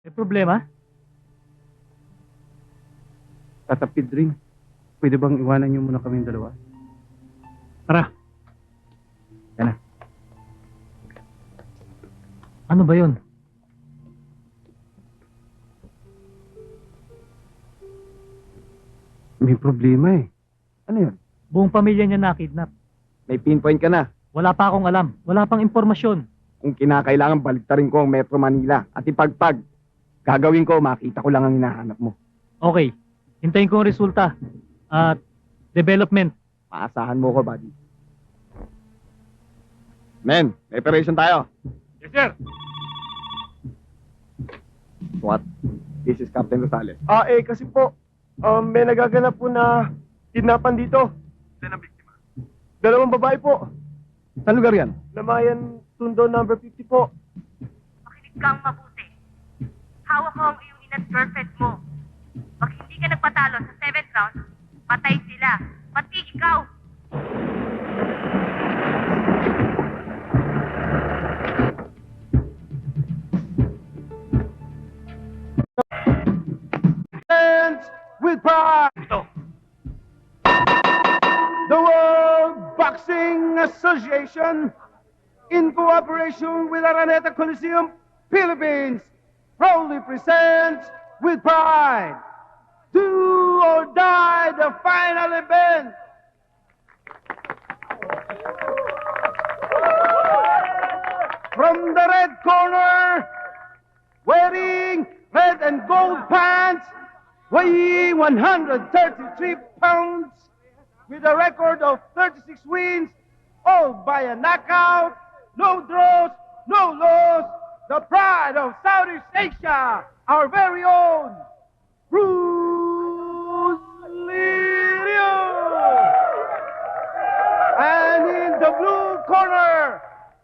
May problema? Tatapid rin. Pwede bang iwanan niyo muna kaming dalawa? Tara. Yan na. Ano ba yun? May problema eh. Ano yun? Buong pamilya niya nakidnap. May pinpoint ka na. Wala pa akong alam. Wala pang impormasyon. Kung kinakailangan, baliktarin ko ang Metro Manila at ipagpag. Gagawin ko, makita ko lang ang hinahanap mo. Okay. Hintayin ko ang resulta. At development. Maasahan mo ko, buddy. Men, may operation tayo. Yes, sir. What? This is Captain Rosales. Kasi po, may nagaganap po na kidnapan dito. Saan ang biktima? Dalawang babae po. Saan lugar yan? Lamayan, Tundo number 50 po. Makinig kang mabuti. Hawak ko ang iyong inat perfect mo. Pag hindi ka nagpatalo sa 7th round, patay sila. Pati ikaw. Friends with pride. The World Boxing Association, in cooperation with Araneta Coliseum, Philippines, proudly presents with pride, Do or Die, the final event. From the red corner, wearing red and gold pants, weighing 133 pounds, with a record of 36 wins, all by a knockout, no draws, no loss, the pride of Southeast Asia, our very own Bruce Lirio. And in the blue corner,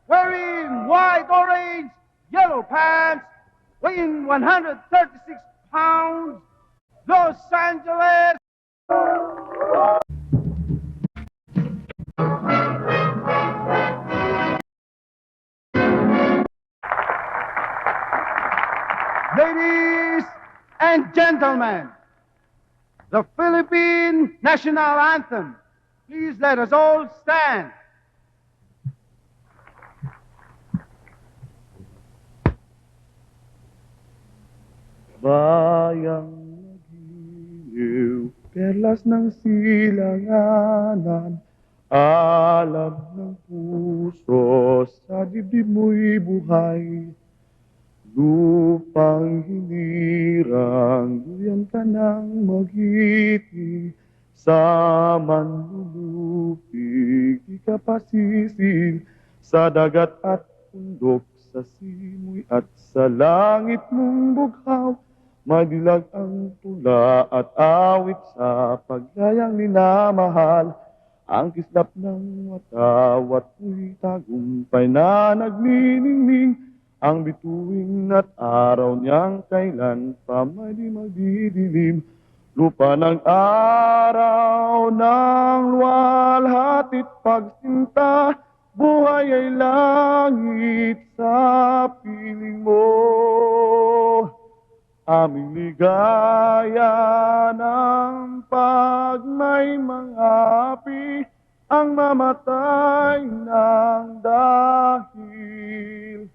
wearing white, orange, yellow pants, weighing 136 pounds, Los Angeles. Ladies and gentlemen, the Philippine National Anthem. Please let us all stand. Bayang nagiliw, perlas ng silanganan, alam ng puso, sa dibdib mo'y buhay. Lupang hinirang, duyan ka ng magiti, sa manlulupig, di ka pasisil, sa dagat at bundok, sa simoy at sa langit mong bughaw, madilag ang tula at awit sa pagyayang minamahal, ang kislap ng watawat mo'y tagumpay na nagniningning, ang bituin at araw niyang kailan pa may di magdidilim. Lupa ng araw ng luwalhati't pagsinta, buhay ay langit sa piling mo. Aming ligaya ng pag may mga api, ang mamatay ng dahil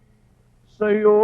sa'yo.